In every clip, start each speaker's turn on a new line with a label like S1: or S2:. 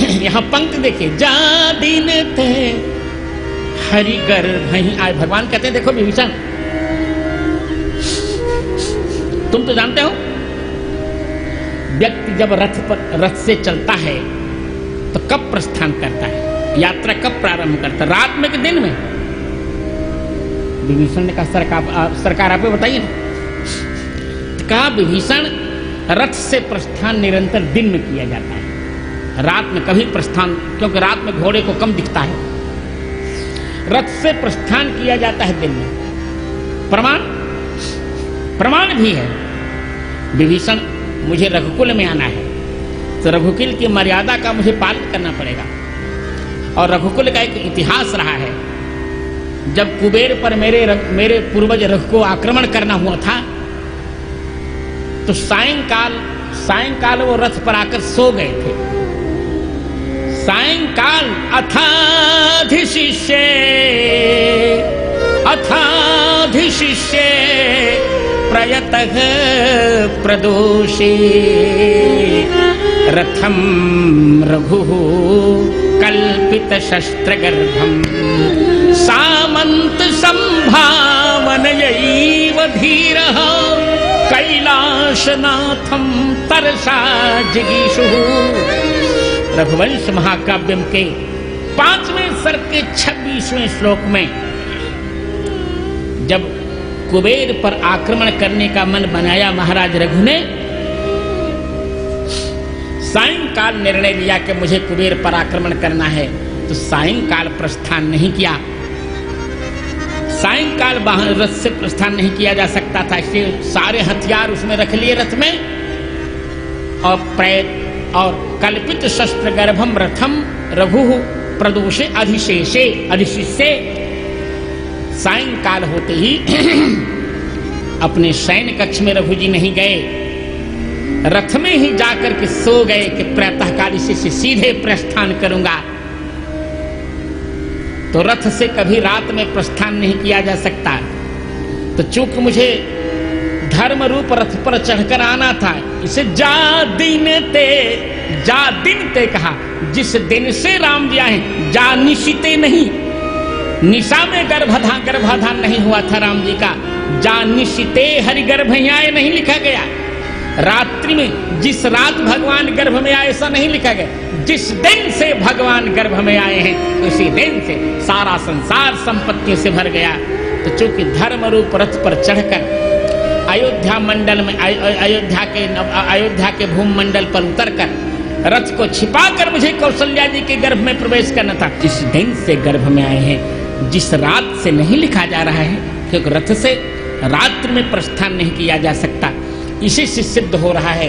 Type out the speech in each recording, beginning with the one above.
S1: यहां पंक्ति देखिए, जा दिन ते हरि गर्भ आए। भगवान कहते हैं देखो विभीषण, तुम तो जानते हो व्यक्ति जब रथ से चलता है तो कब प्रस्थान करता है, यात्रा कब प्रारंभ करता है, रात में कि दिन में? विभीषण ने कहा सरकार आप बताइए ना। कहा विभीषण, रथ से प्रस्थान निरंतर दिन में किया जाता है, रात में कभी प्रस्थान, क्योंकि रात में घोड़े को कम दिखता है। रथ से प्रस्थान किया जाता है दिन में। प्रमाण भी है। विभीषण, मुझे रघुकुल में आना है तो रघुकुल की मर्यादा का मुझे पालन करना पड़ेगा। और रघुकुल का एक इतिहास रहा है। जब कुबेर पर मेरे पूर्वज रघु को आक्रमण करना हुआ था तो सायंकाल वो रथ पर आकर सो गए थे। सायंकाल अथाधिशिष्ये प्रयतः प्रदोषे रथम रघुः कल्पित शस्त्रगर्भम सामंत संभावनयैव धीरः कैलाशनाथम तरसा जिगीषुः। रघुवंश महाकाव्यम के 5वें सर्ग के 26वें श्लोक में जब कुबेर पर आक्रमण करने का मन बनाया महाराज रघु ने, सायंकाल निर्णय लिया कि मुझे कुबेर पर आक्रमण करना है, तो सायंकाल प्रस्थान नहीं किया। सायंकाल रथ से प्रस्थान नहीं किया जा सकता था, इसलिए सारे हथियार उसमें रख लिए रथ में, और कल्पित शस्त्र गर्भम रथम रघु प्रदोषे अधिशिष्ये। सायंकाल होते ही अपने शयन कक्ष में रघु जी नहीं गए, रथ में ही जाकर के सो गए कि प्रातःकाल से सीधे प्रस्थान करूंगा। तो रथ से कभी रात में प्रस्थान नहीं किया जा सकता। तो चूंकि मुझे धर्म रूप रथ पर चढ़कर आना था, इसे जा दिन ते कहा। जिस दिन से राम जी आए, जा निशिते नहीं, निशा में गर्भाधान नहीं हुआ था राम जी का। जा निशिते हरि गर्भ आए नहीं लिखा गया। रात्रि में जिस रात भगवान गर्भ में आए ऐसा नहीं लिखा गया। जिस दिन से भगवान गर्भ में आए हैं उसी दिन से सारा संसार संपत्तियों से भर गया। तो चूंकि धर्म रूप रथ पर चढ़कर अयोध्या मंडल में अयोध्या के भूमंडल पर उतरकर रथ को छिपाकर मुझे कौशल्या जी के गर्भ में प्रवेश करना था। जिस दिन से गर्भ में आए हैं, जिस रात से नहीं लिखा जा रहा है, क्योंकि रथ से रात्रि में प्रस्थान नहीं किया जा सकता। इसी से सिद्ध हो रहा है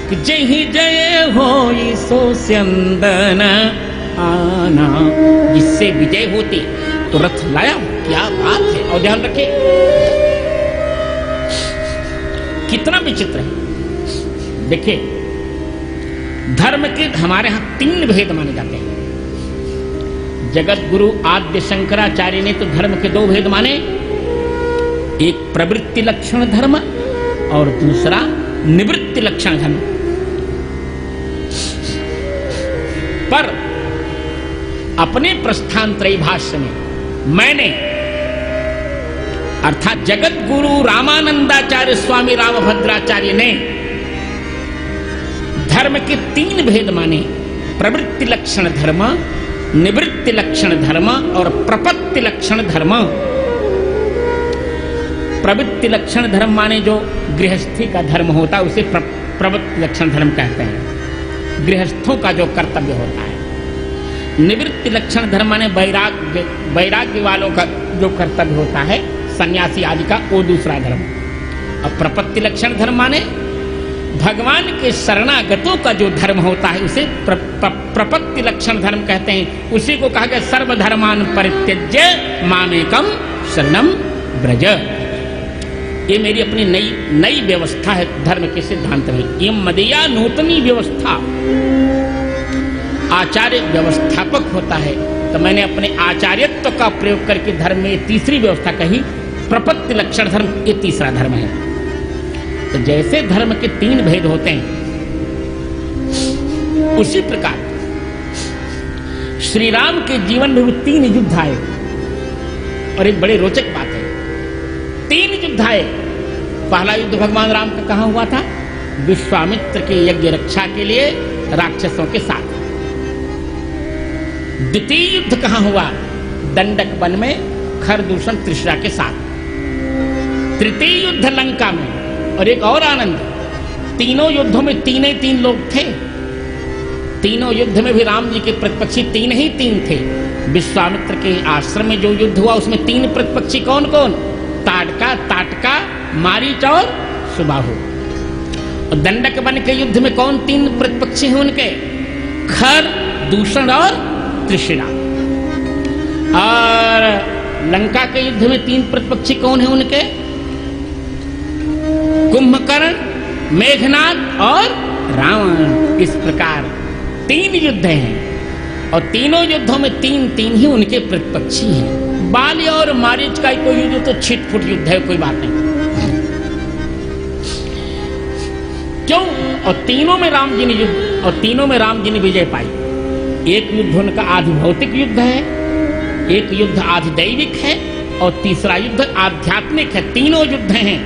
S1: कि जय ही जय हो सो स्यंदन आना। जिससे विजय होती तो रथ लाया, क्या बात है। और ध्यान रखिए कितना विचित्र है। देखिए धर्म के हमारे यहां 3 भेद माने जाते हैं। जगत गुरु आद्य शंकराचार्य ने तो धर्म के 2 भेद माने, एक प्रवृत्ति लक्षण धर्म और दूसरा निवृत्ति लक्षण धर्म। पर अपने प्रस्थानत्रयी भाष्य में मैंने अर्थात जगत गुरु रामानंदाचार्य स्वामी रामभद्राचार्य ने धर्म के 3 भेद माने, प्रवृत्ति लक्षण धर्म, निवृत्ति लक्षण धर्म और प्रपत्ति लक्षण धर्म। प्रवृत्ति लक्षण धर्म माने जो गृहस्थी का धर्म होता है उसे प्रवृत्ति लक्षण धर्म कहते हैं, गृहस्थों का जो कर्तव्य होता है। निवृत्ति लक्षण धर्म माने वैराग्य वालों का जो कर्तव्य होता है, सन्यासी आदि का, वो दूसरा धर्म। और प्रपत्ति लक्षण धर्म माने भगवान के शरणागतों का जो धर्म होता है उसे प्रपत्ति लक्षण धर्म कहते हैं। उसी को कहा गया सर्वधर्मान परित्यज्य मामेकम शरणम ब्रज। ये मेरी अपनी नई व्यवस्था है धर्म के सिद्धांत में। ये मदीया नूतनी व्यवस्था। आचार्य व्यवस्थापक होता है, तो मैंने अपने आचार्यत्व का प्रयोग करके धर्म में तीसरी व्यवस्था कही, प्रपत्ति लक्षण धर्म, ये तीसरा धर्म है। तो जैसे धर्म के 3 भेद होते हैं, उसी प्रकार श्री राम के जीवन में भी 3 युद्ध आए। और एक बड़े रोचक बात है, 3 युद्ध आए। पहला युद्ध भगवान राम का कहां हुआ था? विश्वामित्र के यज्ञ रक्षा के लिए राक्षसों के साथ। द्वितीय युद्ध कहां हुआ? दंडक वन में खरदूषण त्रिशरा के साथ। तृतीय युद्ध लंका में। और एक और आनंद, तीनों युद्धों में 3 लोग थे। तीनों युद्ध में भी राम जी के प्रतिपक्षी 3 थे। विश्वामित्र के आश्रम में जो युद्ध हुआ उसमें 3 प्रतिपक्षी कौन कौन? ताड़का, ताटका, मारीच और सुबाहु। और दंडक वन के युद्ध में कौन 3 प्रतिपक्षी हैं उनके? खर, दूषण और त्रिशिरा। और लंका के युद्ध में 3 प्रतिपक्षी कौन हैं उनके? कुंभकर्ण, मेघनाद और रावण। इस प्रकार 3 युद्ध हैं और तीनों युद्धों में 3 ही उनके प्रतिपक्षी हैं। बाली और मारीच का कोई युद्ध तो छिटफुट युद्ध है, कोई बात नहीं। क्यों? और तीनों में राम जी ने युद्ध, और तीनों में राम जी ने विजय पाई। एक युद्ध उनका आधि भौतिक युद्ध है, एक युद्ध आधि दैविक है और तीसरा युद्ध आध्यात्मिक है। तीनों युद्ध हैं,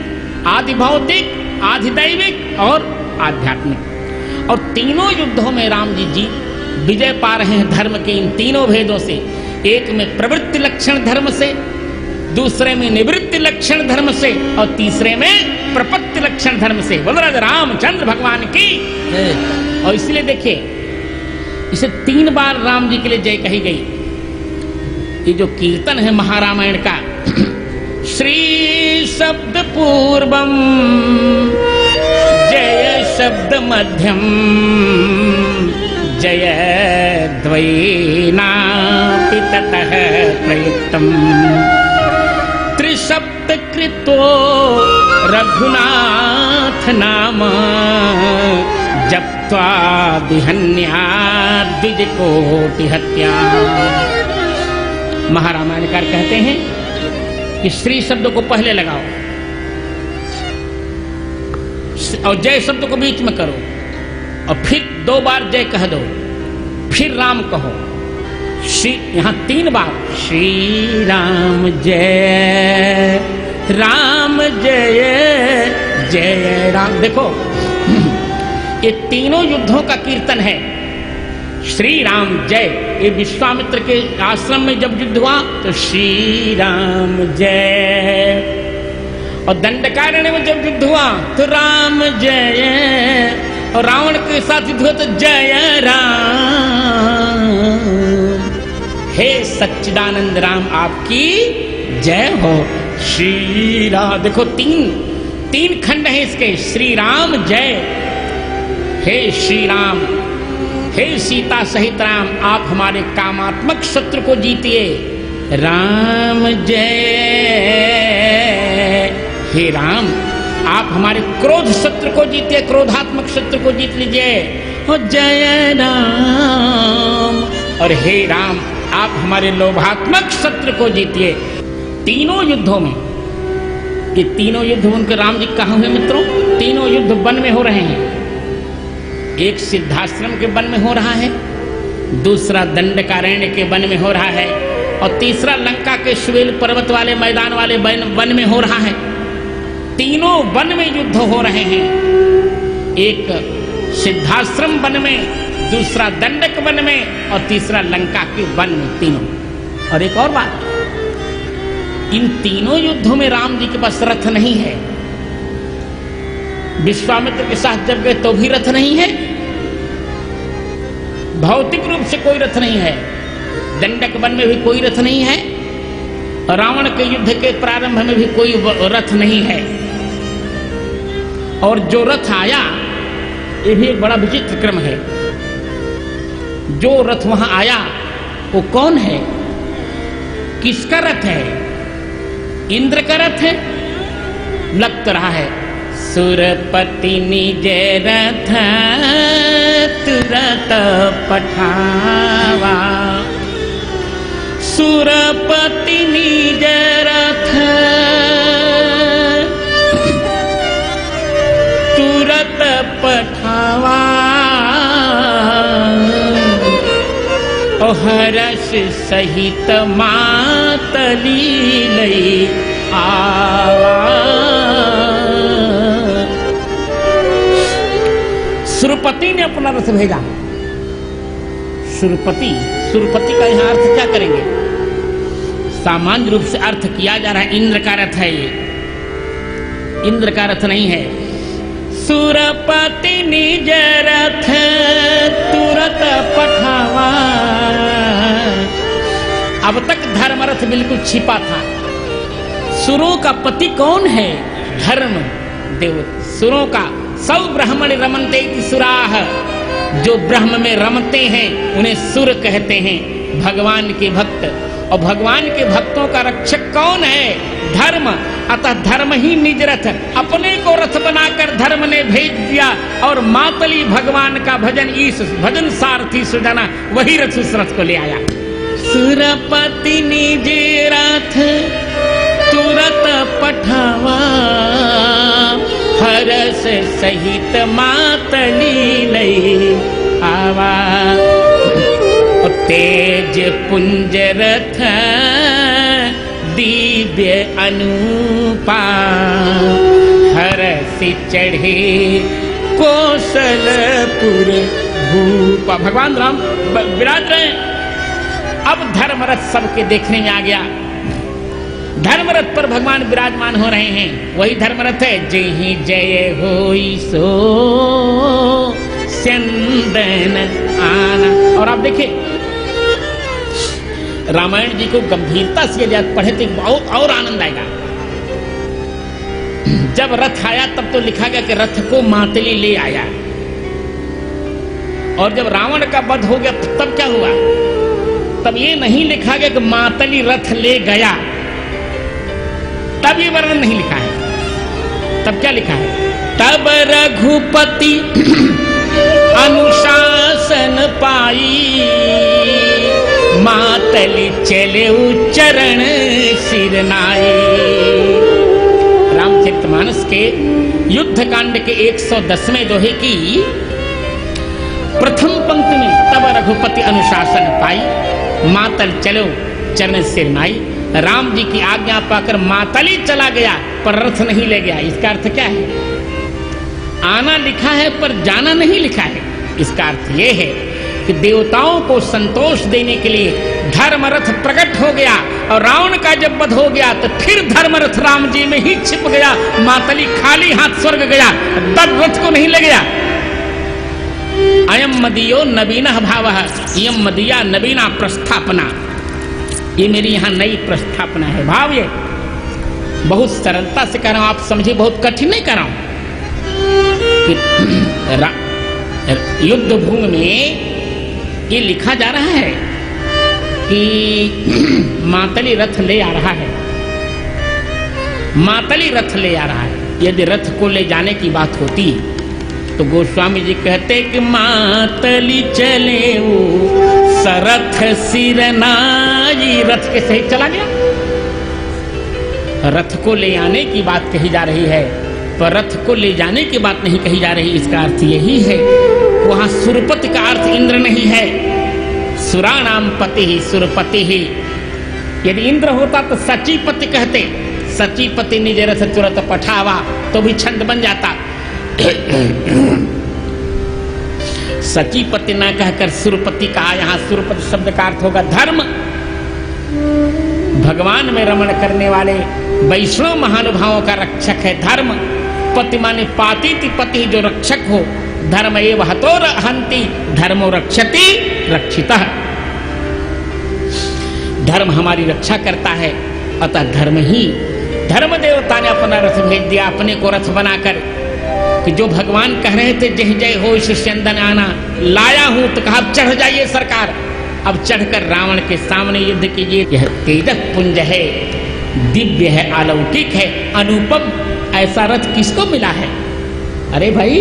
S1: आधि भौतिक, आधि दैविक और आध्यात्मिक। और तीनों युद्धों में राम जी विजय पा रहे हैं धर्म के इन तीनों भेदों से। एक में प्रवृत्ति लक्षण धर्म से, दूसरे में निवृत्ति लक्षण धर्म से और तीसरे में प्रपत्ति लक्षण धर्म से। बलराज रामचंद्र भगवान की। और इसलिए देखिए, इसे 3 बार राम जी के लिए जय कही गई। ये जो कीर्तन है महारामायण का, श्री शब्द पूर्वम, जय शब्द मध्यम, जय द्वैनापि ततः प्रयुक्तम, त्रिशब्द कृतो रघुनाथ नाम, जप्त्वा विहन्या द्विज कोटि हत्या। महारामायणकार कहते हैं कि श्री शब्द को पहले लगाओ और जय शब्द को बीच में करो और फिर 2 बार जय कह दो, फिर राम कहो। श्री, यहां 3 बार श्री राम जय, राम जय, जय राम। देखो, ये तीनों युद्धों का कीर्तन है। श्री राम जय, ये विश्वामित्र के आश्रम में जब युद्ध हुआ तो श्री राम जय, और दंडकारण्य में जब युद्ध हुआ तो राम जय, और रावण के साथ युद्ध हुआ तो जय राम। हे सच्चिदानंद राम आपकी जय हो। श्री राम, देखो 3 खंड हैं इसके। श्री राम जय, हे श्री राम, हे सीता सहित राम आप हमारे कामात्मक शत्रु को जीतिए। राम जय, हे राम आप हमारे क्रोध शत्रु को जीतिए, क्रोधात्मक शत्रु को जीत लीजिए। हो जय राम, और हे राम आप हमारे लोभात्मक शत्रु को जीतिए। तीनों युद्धों में, ये तीनों युद्ध उनके राम जी कहाँ हुए मित्रों? तीनों युद्ध वन में हो रहे हैं। एक सिद्धाश्रम के वन में हो रहा है, दूसरा दंडकारण्य के वन में हो रहा है और तीसरा लंका के सुवेल पर्वत वाले मैदान वाले वन में हो रहा है। तीनों वन में युद्ध हो रहे हैं। एक सिद्धाश्रम वन में, दूसरा दंडक वन में और तीसरा लंका के वन में, तीनों। और एक और बात, इन तीनों युद्धों में राम जी के पास रथ नहीं है। विश्वामित्र के साथ जब गए तो भी रथ नहीं है, भौतिक रूप से कोई रथ नहीं है। दंडक वन में भी कोई रथ नहीं है और रावण के युद्ध के प्रारंभ में भी कोई रथ नहीं है। और जो रथ आया ये भी एक बड़ा विचित्र क्रम है। जो रथ वहां आया वो कौन है, किसका रथ है? इंद्र का रथ है? लग तो रहा है सुरपति निज रथ तुरत पठावा, सुरपति निज रथ तुरत पठावा, ओ हर्ष सहित मातली लई आवा। सुरपति ने अपना रथ भेजा। सुरपति का यहां अर्थ क्या करेंगे? सामान्य रूप से अर्थ किया जा रहा है इंद्र का रथ है ये, इंद्र का रथ नहीं है। सुरपति निज रथ तुरत पठावा। अब तक धर्मरथ बिल्कुल छिपा था। सुरों का पति कौन है? धर्म देव। सुरों का सौ ब्राह्मण रमनते इति सुराह, जो ब्रह्म में रमते हैं उन्हें सुर कहते हैं, भगवान के भक्त। और भगवान के भक्तों का रक्षक कौन है? धर्म। अतः धर्म ही निज रथ, अपने को रथ बनाकर धर्म ने भेज दिया और मातली भगवान का भजन, ईश भजन सारथी सुजना, वही रथ उस रथ को ले आया। सुरपति निज रथ तुरत पठावा, हर्ष सहित मातली लई आवा। तेज पुंज रथ दिव्य अनुपा, हर्षि चढ़े कौशलपुर भूपा। भगवान राम विराज रहे। अब धर्मरथ सबके देखने में आ गया। धर्मरथ पर भगवान विराजमान हो रहे हैं। वही धर्मरथ है जय जय होई सो चंदन आना। और आप देखिए रामायण जी को गंभीरता से यदि पढ़े तो बहुत और आनंद आएगा। जब रथ आया तब तो लिखा गया कि रथ को मातली ले आया, और जब रावण का वध हो गया तब क्या हुआ? तब ये नहीं लिखा गया कि मातली रथ ले गया, तब ये वर्णन नहीं लिखा है। तब क्या लिखा है? तब रघुपति अनुशासन पाई, मातली चले चरण सिर नाई। रामचरितमानस के युद्ध कांड के 110वें दोहे की प्रथम पंक्ति में तब रघुपति अनुशासन पाई, मातल चलो चरण सिर नाई। राम जी की आज्ञा पाकर मातली चला गया पर रथ नहीं ले गया। इसका अर्थ क्या है? आना लिखा है पर जाना नहीं लिखा है। इसका अर्थ यह है कि देवताओं को संतोष देने के लिए धर्मरथ प्रकट हो गया, और रावण का जब वध हो गया तो फिर धर्मरथ राम जी में ही छिप गया। मातली खाली हाथ स्वर्ग गया, तब रथ को नहीं ले गया। अयम मदीयो नवीनः भावः, इयम मदीया नवीना प्रस्थापना। ये मेरी यहां नई प्रस्थापना है। भाव ये बहुत सरलता से कह रहा हूं, आप समझिए, बहुत कठिन नहीं कर रहा हूं। युद्ध भूमि में ये लिखा जा रहा है कि मातली रथ ले आ रहा है, मातली रथ ले आ रहा है। यदि रथ को ले जाने की बात होती तो गोस्वामी जी कहते कि मातली चले वो सरथ सिर नाई, रथ के सहित चला गया। रथ को ले आने की बात कही जा रही है, पर रथ को ले जाने की बात नहीं कही जा रही। इसका अर्थ यही है, वहां सुरपति का अर्थ इंद्र नहीं है, सुराणाम पति ही सुरपति ही। यदि इंद्र होता तो सचीपति कहते, सचीपति निज रथ तुरत पठावा, तो भी छंद बन जाता। सचीपति ना कहकर सुरपति कहा। यहां सुरपति शब्द का अर्थ होगा धर्म। भगवान में रमण करने वाले वैष्णव महानुभावों का रक्षक है धर्म। पति माने पातीति पति, जो रक्षक हो। धर्म एव हतो हन्ति धर्मो रक्षति रक्षितः। धर्म हमारी रक्षा करता है, अतः धर्म ही, धर्म देवता ने अपना रथ भेज दिया, अपने को रथ बनाकर, कि जो भगवान कह रहे थे जय जय हो चंदन आना, लाया हूं तो कहा चढ़ जाइए सरकार। अब चढ़कर रावण के सामने युद्ध कीजिए। यह तेजक पुंज है, दिव्य है, अलौकिक है, अनुपम। ऐसा रथ किसको मिला है? अरे भाई,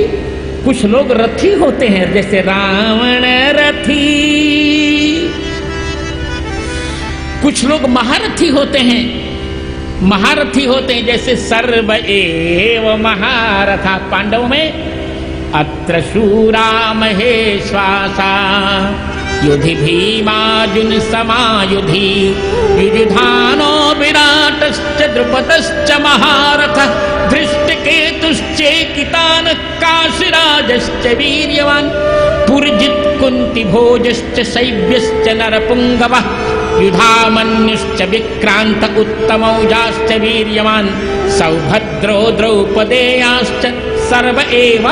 S1: कुछ लोग रथी होते हैं, जैसे रावण रथी, कुछ लोग महारथी होते हैं, महारथी होते हैं, जैसे सर्व एव महारथा। पांडवों में अत्र शूरा महेश्वासा युधि भीमार्जुन समायुधि युयुधानो विराटश्च द्रुपदश्च महारथ धृष्टकेतुश्चेकितान काशीराजश्च वीर्यवान् पुरजित् कुन्तिभोजश्च शैब्यश्च नरपुङ्गवः युधामन्युश्च विक्रान्त उत्तमौजाश्च वीर्यवान् सौभद्रो द्रौपदेयाश्च सर्व एव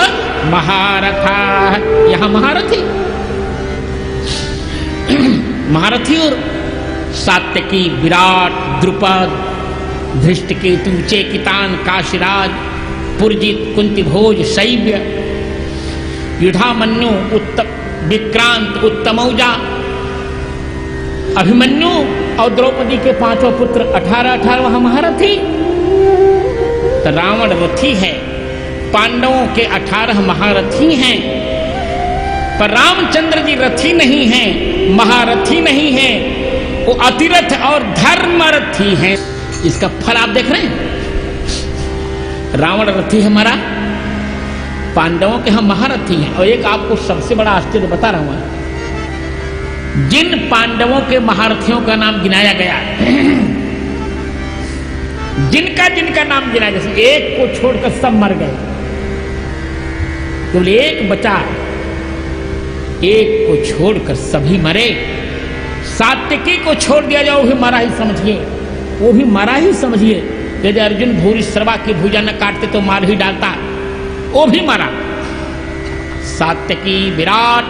S1: महारथाः। यहाँ महारथी महारथी और सात्यकी विराट द्रुपद धृष्टकेतु चेकितान काशीराज पुरजित कुंतीभोज शैब्य युधामन्यु विक्रांत उत्तमौजा अभिमन्यु और द्रौपदी के पांचों पुत्र 18 महारथी। तो रावण रथी है, पांडवों के 18 महारथी हैं, पर रामचंद्र जी रथी नहीं हैं, महारथी नहीं हैं, वो अतिरथ और धर्मरथी हैं। इसका फल आप देख रहे हैं। रावण रथी है हमारा, पांडवों के हम महारथी हैं। और एक आपको सबसे बड़ा आश्चर्य बता रहा हूं, जिन पांडवों के महारथियों का नाम गिनाया गया, जिनका नाम गिनाया, जैसे एक को छोड़कर सब मर गए, केवल एक बचा, एक को छोड़कर सभी मरे। सात्यकी को छोड़ दिया जाए, वो भी मरा ही समझिए, वो भी मरा ही समझिए। यदि अर्जुन भूरिश्रवा की भुजा न काटते तो मार ही डालता, वो भी मरा। सात्यकी, विराट,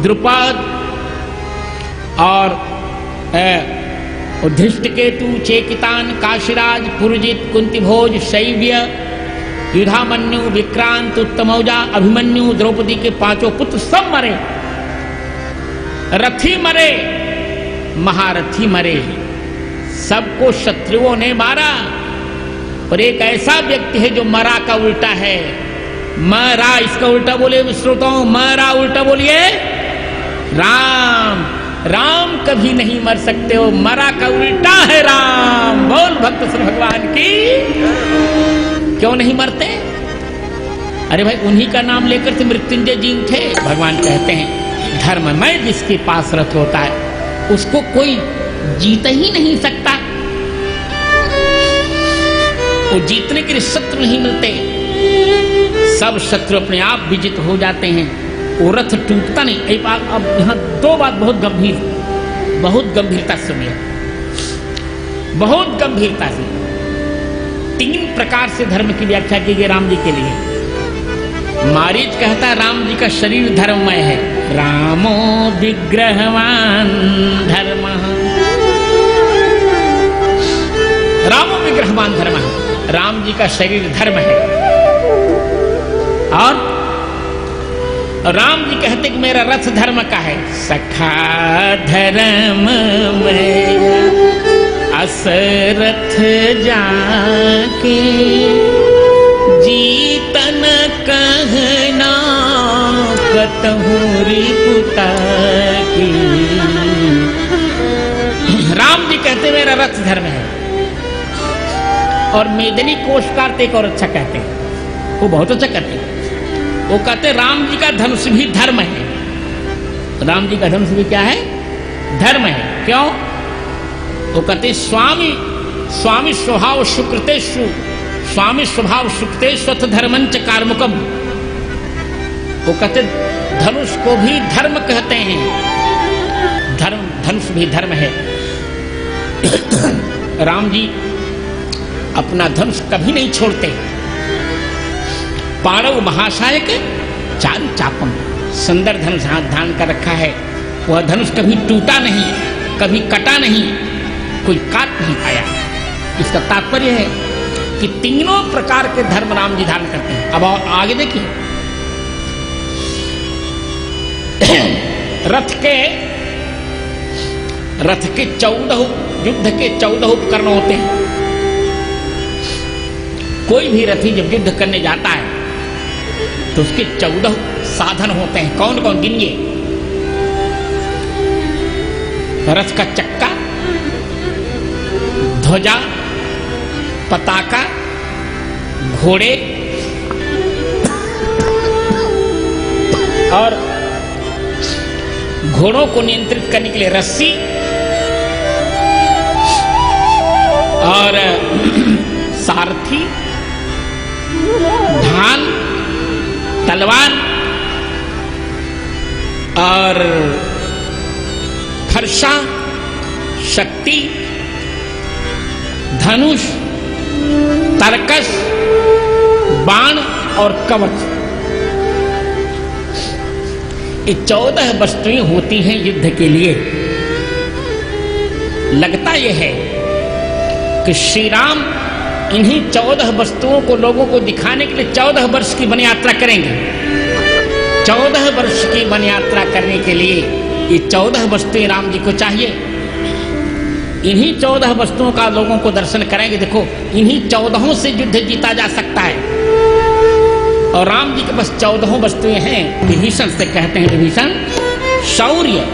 S1: द्रुपद और धृष्टकेतु, चेकितान, काशीराज, पुरजित, कुंतीभोज, शैव्य, युधामन्यु, विक्रांत, उत्तमौजा, अभिमन्यु, द्रौपदी के पांचों पुत्र सब मरे। रथी मरे, महारथी मरे, सबको शत्रुओं ने मारा। और एक ऐसा व्यक्ति है जो मरा का उल्टा है, मरा, इसका उल्टा बोले श्रोताओं, मरा उल्टा बोलिए राम। राम कभी नहीं मर सकते हो, मरा का उल्टा है राम। बोल भक्त श्री भगवान की। क्यों नहीं मरते? अरे भाई, उन्हीं का नाम लेकर के मृत्युंजय जी उठे। भगवान कहते हैं धर्ममय जिसके पास रथ होता है उसको कोई जीत ही नहीं सकता। वो जीतने के लिए शत्रु नहीं मिलते, सब शत्रु अपने आप विजित हो जाते हैं। वो रथ टूटता नहीं। एक बात, अब यहाँ दो बात बहुत गंभीरता से सुनिए, बहुत गंभीरता से। 3 प्रकार से धर्म की व्याख्या की गई राम जी के लिए। मारीच कहता है राम जी का शरीर धर्ममय है, रामो विग्रहवान धर्म, रामो विग्रहवान धर्म है, राम जी का शरीर धर्म है। और राम जी कहते कि मेरा रथ धर्म का है। सखा धर्म में असरथ जाके जीतन कहना कतहु रिपुता की। राम जी कहते मेरा रथ धर्म है। और मेदिनी कोशकार एक और अच्छा कहते हैं, वो बहुत अच्छा कहते हैं। वो कहते राम जी का धनुष भी धर्म है। राम जी का धनुष भी क्या है? धर्म है। क्यों? वो कहते स्वामी स्वभाव सुकृतेषु, स्वामी स्वभाव सुकृतेष्वथ धर्मंच कार्मुकम। वो कहते धनुष को भी धर्म कहते हैं, धनुष भी धर्म है। राम जी अपना धनुष कभी नहीं छोड़ते। पाणव महाशय के चारु चापम, सुंदर धनुष हाथ धारण कर रखा है। वह धनुष कभी टूटा नहीं, कभी कटा नहीं, कोई काट नहीं पाया। इसका तात्पर्य है कि तीनों प्रकार के धर्म राम जी धारण करते हैं। अब आगे देखिए, रथ के 14 युद्ध के 14 उपकरण होते हैं। कोई भी रथी जब युद्ध करने जाता है तो उसके 14 साधन होते हैं। कौन कौन गिनिए? रथ का चक्का, ध्वजा, पताका, घोड़े और घोड़ों को नियंत्रित करने के लिए रस्सी और सारथी, ढाल, तलवार और फरसा, शक्ति, धनुष, तरकस, बाण और कवच, ये 14 वस्तुएं होती हैं युद्ध के लिए। लगता यह है कि श्री राम इन्हीं 14 वस्तुओं को लोगों को दिखाने के लिए 14 वर्ष की वन यात्रा करेंगे। 14 वर्ष की वन यात्रा करने के लिए ये 14 वस्तुएं राम जी को चाहिए। इन्हीं 14 वस्तुओं का लोगों को दर्शन कराएंगे। देखो, इन्हीं 14 से युद्ध जीता जा सकता है और राम जी के पास 14 वस्तुएं हैं। विभीषण से कहते हैं, विभीषण शौर्य,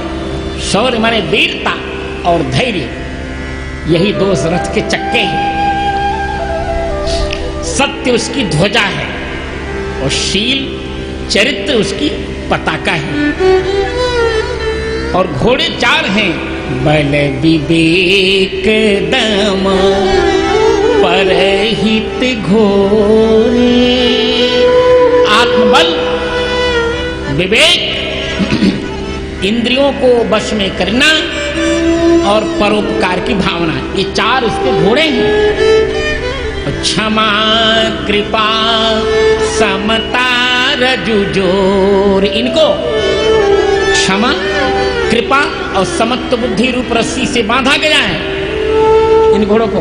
S1: शौर्य माने वीरता और धैर्य, यही 2 रथ के चक्के हैं। सत्य उसकी ध्वजा है और शील, चरित्र उसकी पताका है। और घोड़े 4 हैं, बल विवेक दम परहित घोरे। आत्मबल, विवेक, इंद्रियों को वश में करना और परोपकार की भावना, ये 4 उसके घोड़े हैं। क्षमा, कृपा, समता, रजुजोर, इनको क्षमा, कृपा और समत्व बुद्धि रूप रस्सी से बांधा गया है इन घोड़ों को।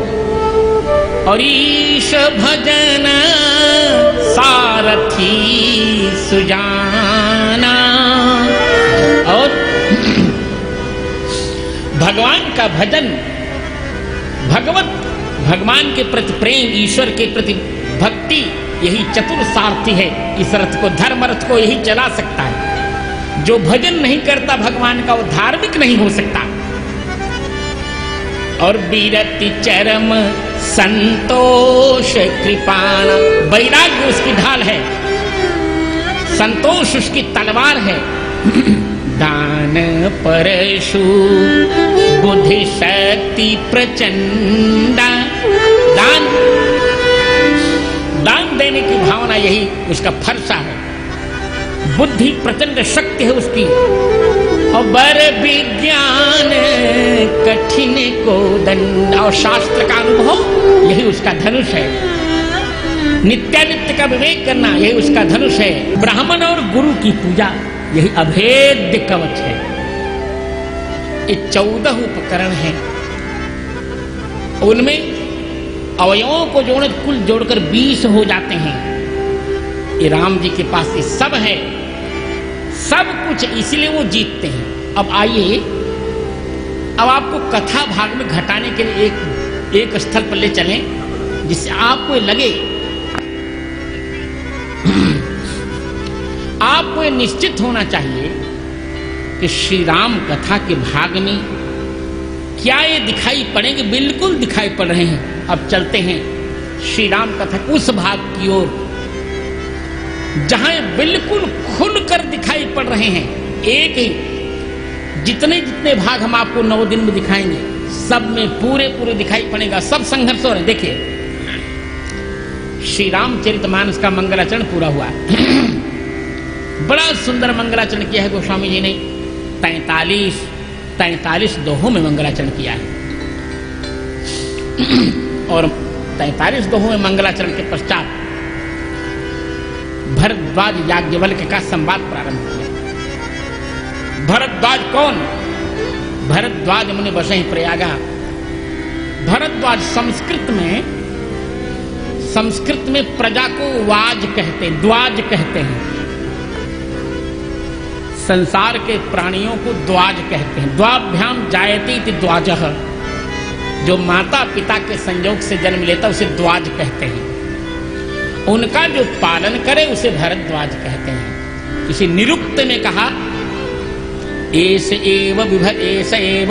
S1: और ईश भजन सारथी सुजाना, और भगवान का भजन, भगवान के प्रति प्रेम, ईश्वर के प्रति भक्ति, यही चतुर सारथी है। इस रथ को, धर्म रथ को यही चला सकता है। जो भजन नहीं करता भगवान का, वो धार्मिक नहीं हो सकता। और बीरति चरम संतोष कृपाण, वैराग्य उसकी ढाल है, संतोष उसकी तलवार है। दान परशु बुद्धि शक्ति प्रचंडा, दान देने की भावना यही उसका फरसा है। बुद्धि प्रचंड शक्ति है उसकी। और बर विज्ञान कठिन को दंड, और शास्त्र का अनुभव यही उसका धनुष है। नित्यानित्य का विवेक करना यही उसका धनुष है। ब्राह्मण और गुरु की पूजा यही अभेद्य कवच है। ये 14 उपकरण हैं, उनमें अवयवों को जोड़े कुल जोड़कर 20 हो जाते हैं। ये राम जी के पास ये सब है, सब कुछ, इसलिए वो जीतते हैं। अब आइए, अब आपको कथा भाग में घटाने के लिए एक स्थल पर ले चलें जिससे आपको लगे, आपको ये निश्चित होना चाहिए कि श्री राम कथा के भाग में क्या ये दिखाई पड़ेंगे। बिल्कुल दिखाई पड़ रहे हैं। अब चलते हैं श्री राम कथा उस भाग की ओर जहां बिल्कुल खुलकर दिखाई पड़ रहे हैं। एक ही, जितने जितने भाग हम आपको 9 दिन में दिखाएंगे, सब में पूरे पूरे दिखाई पड़ेगा। सब संघर्ष हो रहे हैं। देखिए, श्री रामचरितमानस का मंगलाचरण पूरा हुआ। बड़ा सुंदर मंगलाचरण किया है गोस्वामी जी ने। 43 दोहों में मंगलाचरण किया है। और 43 दोहों में मंगलाचरण के पश्चात भरद्वाज याज्ञवल्क्य का संवाद प्रारंभ किया। भरद्वाज कौन? भरद्वाज मुनि बसहि प्रयागा। भरद्वाज संस्कृत में प्रजा को वाज कहते हैं, द्वाज कहते हैं। संसार के प्राणियों को द्वाज कहते हैं। द्वाभ्याम जायते इति द्वाजः, जो माता पिता के संयोग से जन्म लेता उसे द्वाज कहते हैं। उनका जो पालन करे उसे भरद्वाज कहते हैं। किसी निरुक्त ने कहा, एस एव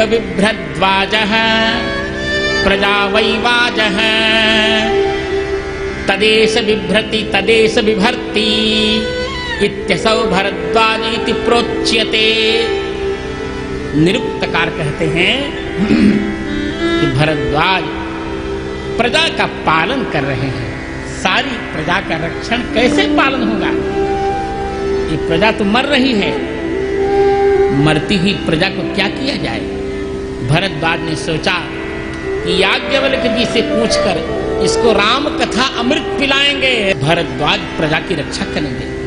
S1: बिभ्रद्वाजः प्रजा वैवाजः तदेश बिभ्रति तदेश बिभर्ति इत्यसौ भरद्वाज इति प्रोच्यते। निरुक्तकार कहते हैं कि भरद्वाज प्रजा का पालन कर रहे हैं, सारी प्रजा का रक्षण कैसे पालन होगा? ये प्रजा तो मर रही है, मरती हुई प्रजा को क्या किया जाए? भरद्वाज ने सोचा कि याज्ञवल्क्य जी से पूछकर इसको राम कथा अमृत पिलाएंगे, भरद्वाज प्रजा की रक्षा करेंगे।